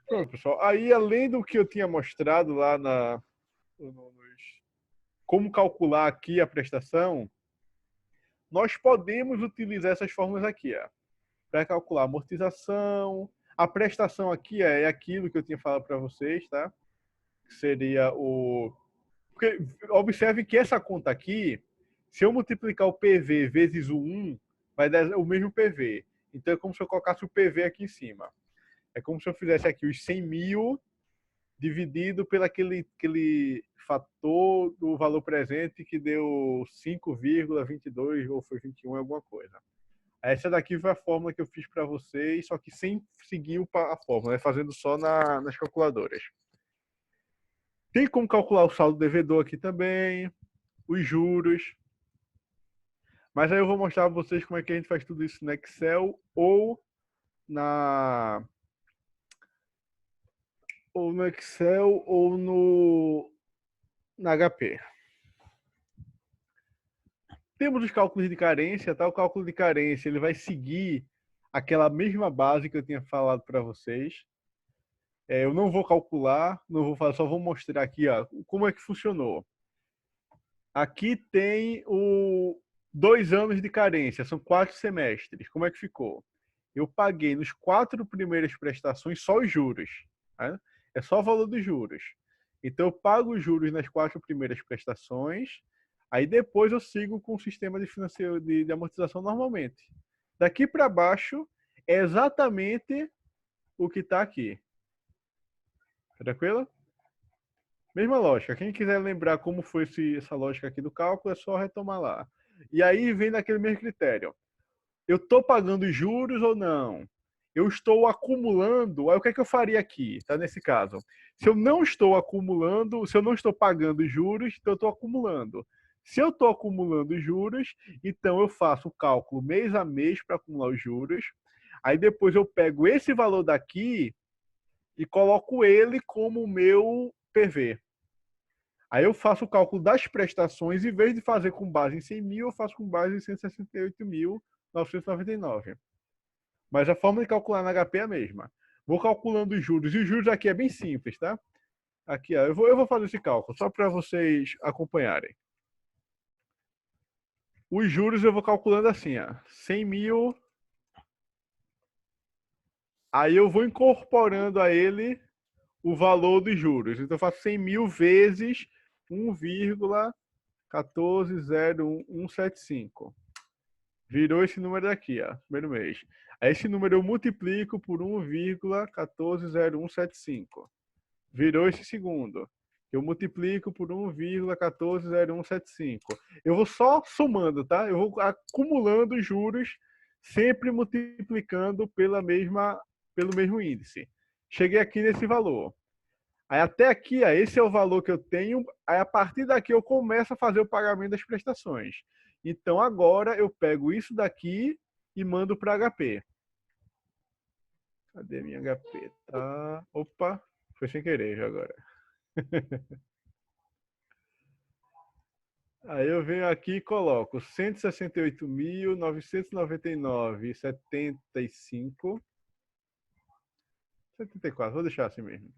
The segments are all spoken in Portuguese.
Pronto, pessoal. Aí, além do que eu tinha mostrado lá como calcular aqui a prestação, nós podemos utilizar essas fórmulas aqui, para calcular a amortização. A prestação aqui é aquilo que eu tinha falado para vocês, tá? Que seria o... Porque, observe que essa conta aqui, se eu multiplicar o PV vezes o 1, vai dar o mesmo PV. Então é como se eu colocasse o PV aqui em cima. É como se eu fizesse aqui os 100 mil dividido pelo aquele fator do valor presente que deu 5,22 ou foi 21, alguma coisa. Essa daqui foi a fórmula que eu fiz para vocês, só que sem seguir a fórmula, fazendo só nas calculadoras. Tem como calcular o saldo devedor aqui também, os juros. Mas aí eu vou mostrar para vocês como é que a gente faz tudo isso no Excel ou no Excel ou na HP. Temos os cálculos de carência, tá? O cálculo de carência ele vai seguir aquela mesma base que eu tinha falado para vocês. Eu não vou calcular, não vou fazer, só vou mostrar aqui como é que funcionou. Aqui tem 2 anos de carência, são 4 semestres. Como é que ficou? Eu paguei nos 4 primeiras prestações só os juros. Tá? É só o valor dos juros. Então eu pago os juros nas 4 primeiras prestações, aí depois eu sigo com o sistema de amortização normalmente. Daqui para baixo é exatamente o que está aqui. Tranquilo? Mesma lógica. Quem quiser lembrar como foi essa lógica aqui do cálculo, é só retomar lá. E aí vem naquele mesmo critério. Eu estou pagando juros ou não? Eu estou acumulando. Aí o que é que eu faria aqui, tá? Nesse caso. Se eu não estou acumulando, se eu não estou pagando juros, então eu estou acumulando. Se eu estou acumulando juros, então eu faço o cálculo mês a mês para acumular os juros. Aí depois eu pego esse valor daqui e coloco ele como o meu PV. Aí eu faço o cálculo das prestações, em vez de fazer com base em 100 mil, eu faço com base em 168.999. Mas a forma de calcular na HP é a mesma. Vou calculando os juros. E os juros aqui é bem simples, tá? Aqui, eu vou fazer esse cálculo, só para vocês acompanharem. Os juros eu vou calculando assim, 100 mil. Aí eu vou incorporando a ele o valor dos juros. Então eu faço 100 mil vezes 1,1401175. Virou esse número daqui, primeiro mês. Aí esse número eu multiplico por 1,140175. Virou esse segundo. Eu multiplico por 1,140175. Eu vou só somando, tá? Eu vou acumulando juros, sempre multiplicando pelo mesmo índice. Cheguei aqui nesse valor. Aí até aqui, esse é o valor que eu tenho. Aí a partir daqui eu começo a fazer o pagamento das prestações. Então agora eu pego isso daqui e mando para HP. Cadê minha HP? Tá. Opa, foi sem querer já agora. Aí eu venho aqui e coloco 168.999,75. 74, vou deixar assim mesmo.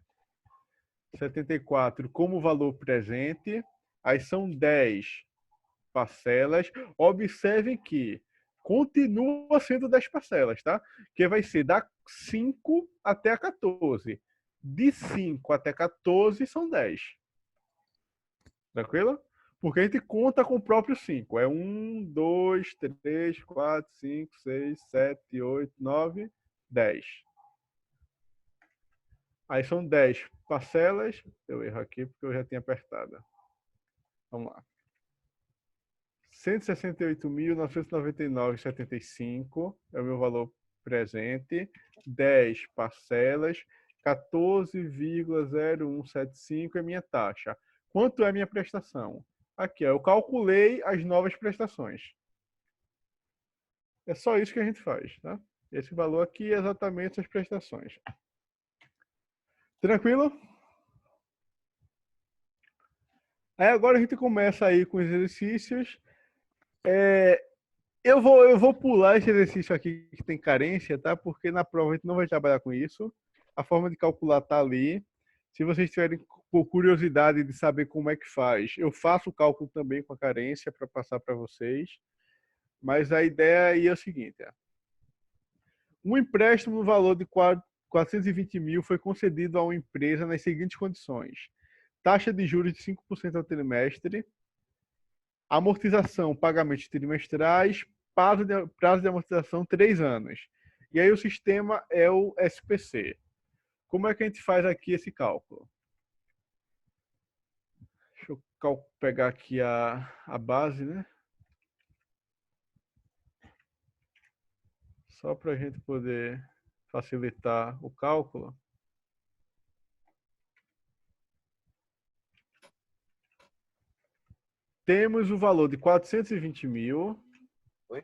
74 como valor presente. Aí são 10 parcelas. Observem que continua sendo 10 parcelas, tá? Que vai ser da 5 até a 14. De 5 até 14 são 10. Tranquilo? Porque a gente conta com o próprio 5. É 1, 2, 3, 4, 5, 6, 7, 8, 9, 10. Aí são 10 parcelas. Eu erro aqui porque eu já tinha apertado. Vamos lá. 168.999,75 é o meu valor presente. 10 parcelas. 14,0175 é minha taxa. Quanto é minha prestação? Aqui, eu calculei as novas prestações. É só isso que a gente faz, tá? Esse valor aqui é exatamente as prestações. Tranquilo? Aí agora a gente começa aí com os exercícios. Eu vou pular esse exercício aqui que tem carência, tá? Porque na prova a gente não vai trabalhar com isso. A forma de calcular está ali. Se vocês tiverem curiosidade de saber como é que faz, eu faço o cálculo também com a carência para passar para vocês. Mas a ideia aí é o seguinte: um empréstimo no valor de 420 mil foi concedido a uma empresa nas seguintes condições: taxa de juros de 5% ao trimestre, amortização, pagamentos trimestrais, prazo de amortização 3 anos. E aí o sistema é o SPC. Como é que a gente faz aqui esse cálculo? Deixa eu pegar aqui a base, né? Só para a gente poder facilitar o cálculo. Temos o valor de 420 mil. Oi?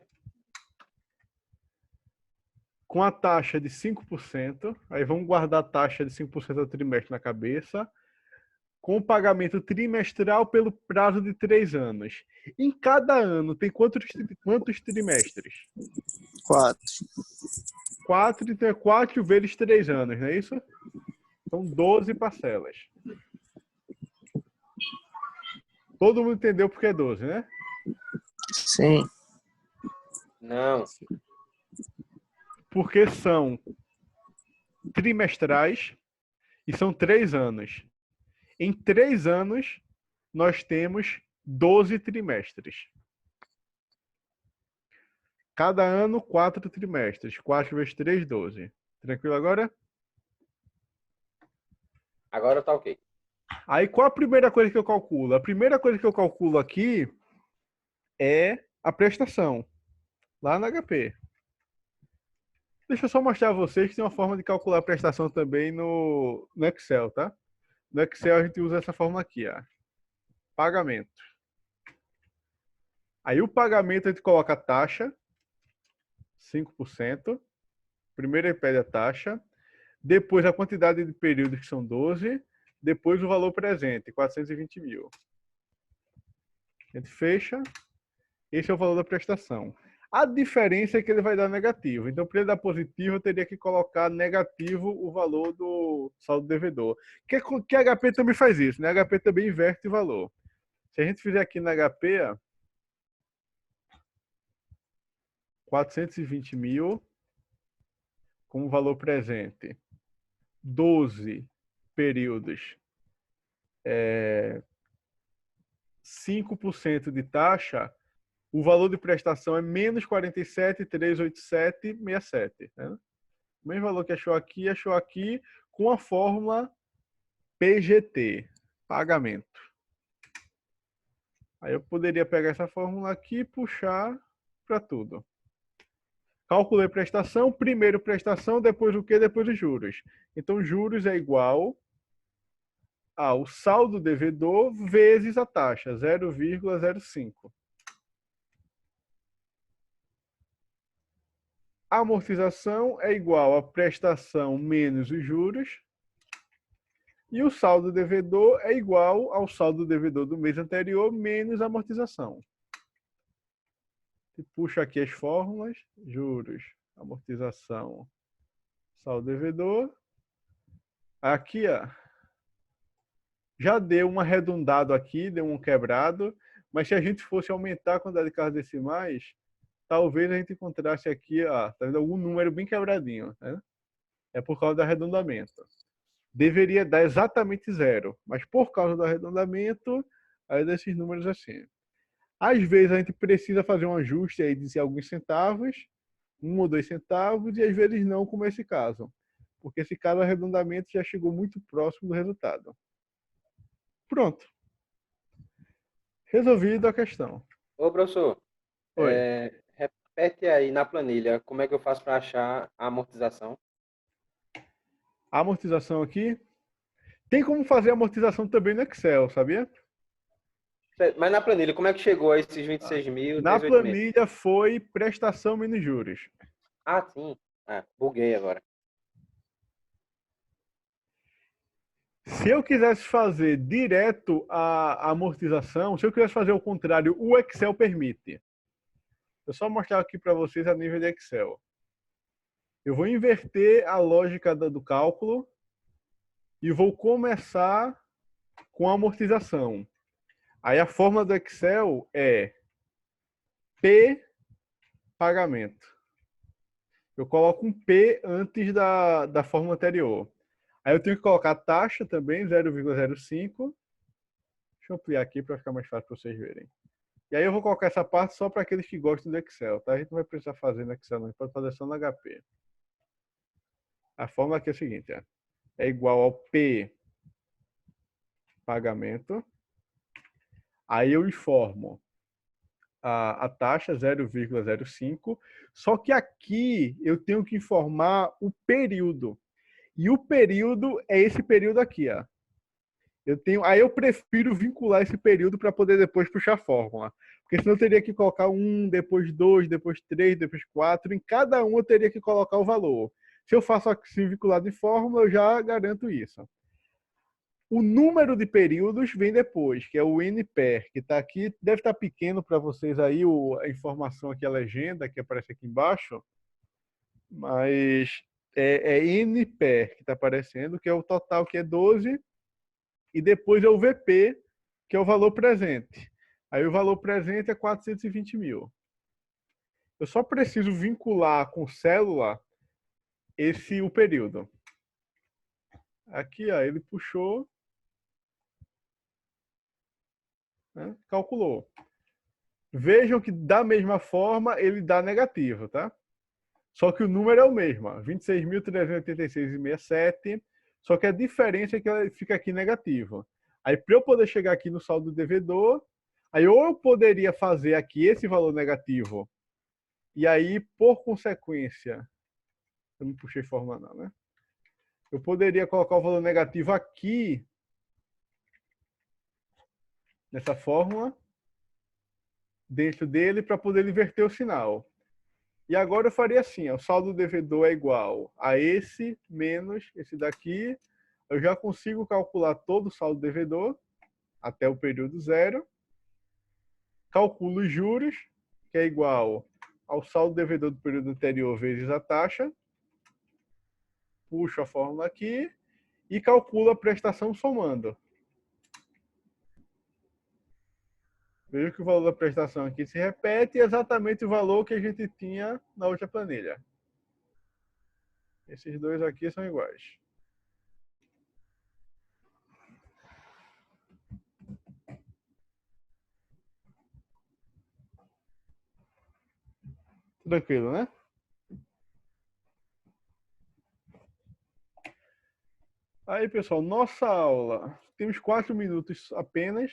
Com a taxa de 5%. Aí vamos guardar a taxa de 5% ao trimestre na cabeça. Com o pagamento trimestral pelo prazo de 3 anos. Em cada ano tem quantos trimestres? 4. 4, então é 4 vezes 3 anos, não é isso? São 12 parcelas. Todo mundo entendeu porque é 12, né? Sim. Não. Porque são trimestrais e são 3 anos. Em 3 anos, nós temos 12 trimestres. Cada ano, 4 trimestres. 4 vezes 3, 12. Tranquilo agora? Agora tá ok. Aí, qual a primeira coisa que eu calculo? A primeira coisa que eu calculo aqui é a prestação, lá na HP. Deixa eu só mostrar a vocês que tem uma forma de calcular a prestação também no Excel, tá? No Excel a gente usa essa forma aqui, ó. Pagamento. Aí o pagamento a gente coloca a taxa, 5%. Primeiro ele pede a taxa. Depois a quantidade de períodos, que são 12. Depois o valor presente, 420 mil. A gente fecha. Esse é o valor da prestação. A diferença é que ele vai dar negativo. Então, para ele dar positivo, eu teria que colocar negativo o valor do saldo devedor. Que a HP também faz isso, né? A HP também inverte o valor. Se a gente fizer aqui na HP, 420 mil, como valor presente, 12 períodos, 5% de taxa, o valor de prestação é menos 47,387,67. Né? O mesmo valor que achou aqui com a fórmula PGT, pagamento. Aí eu poderia pegar essa fórmula aqui e puxar para tudo. Calculei prestação, primeiro prestação, depois o quê? Depois os juros. Então, juros é igual ao saldo devedor vezes a taxa, 0,05. A amortização é igual a prestação menos os juros. E o saldo devedor é igual ao saldo devedor do mês anterior menos a amortização. E puxa aqui as fórmulas, juros, amortização, saldo devedor. Aqui, ó, já deu um arredondado aqui, deu um quebrado, mas se a gente fosse aumentar a quantidade de casas decimais, talvez a gente encontrasse aqui, ó, tá vendo, algum número bem quebradinho, né? É por causa do arredondamento. Deveria dar exatamente 0, mas por causa do arredondamento, aí desses números assim. Às vezes a gente precisa fazer um ajuste aí de alguns centavos, 1 ou 2 centavos, e às vezes não, como esse caso. Porque esse caso, o arredondamento já chegou muito próximo do resultado. Pronto. Resolvido a questão. Ô, professor, Oi. repete aí na planilha como é que eu faço para achar a amortização. A amortização aqui. Tem como fazer a amortização também no Excel, sabia? Mas na planilha, como é que chegou a esses 26 mil, Na 18 meses? planilha foi prestação menos juros. Ah, sim. Buguei agora. Se eu quisesse fazer direto a amortização, se eu quisesse fazer o contrário, o Excel permite. Eu só mostrar aqui para vocês a nível de Excel. Eu vou inverter a lógica do cálculo e vou começar com a amortização. Aí a fórmula do Excel é P pagamento. Eu coloco um P antes da fórmula anterior. Aí eu tenho que colocar a taxa também, 0,05. Deixa eu ampliar aqui para ficar mais fácil para vocês verem. E aí eu vou colocar essa parte só para aqueles que gostam do Excel, tá? A gente não vai precisar fazer no Excel, não. A gente pode fazer só no HP. A fórmula aqui é a seguinte, ó. É igual ao P pagamento. Aí eu informo a taxa 0,05. Só que aqui eu tenho que informar o período. E o período é esse período aqui, ó. Aí eu prefiro vincular esse período para poder depois puxar a fórmula. Porque senão eu teria que colocar 1, depois 2, depois 3, depois 4. Em cada um eu teria que colocar o valor. Se eu faço assim vinculado em fórmula, eu já garanto isso. O número de períodos vem depois, que é o NPER, que está aqui. Deve estar pequeno para vocês aí a informação aqui, a legenda que aparece aqui embaixo. Mas é NPER que está aparecendo, que é o total, que é 12. E depois é o VP, que é o valor presente. Aí o valor presente é 420 mil. Eu só preciso vincular com célula o período. Aqui, ó, ele puxou, né, calculou. Vejam que da mesma forma ele dá negativo, tá? Só que o número é o mesmo, 26.386,67. Só que a diferença é que ela fica aqui negativo. Aí, para eu poder chegar aqui no saldo do devedor, aí ou eu poderia fazer aqui esse valor negativo, e aí, por consequência, eu não puxei fórmula não, né? Eu poderia colocar o valor negativo aqui, nessa fórmula, dentro dele, para poder inverter o sinal. E agora eu faria assim, ó, o saldo do devedor é igual a esse menos esse daqui. Eu já consigo calcular todo o saldo do devedor até o período zero. Calculo os juros, que é igual ao saldo do devedor do período anterior vezes a taxa. Puxo a fórmula aqui e calculo a prestação somando. Vejo que o valor da prestação aqui se repete, exatamente o valor que a gente tinha na outra planilha. Esses dois aqui são iguais. Tranquilo, né? Aí, pessoal, nossa aula. Temos 4 minutos apenas.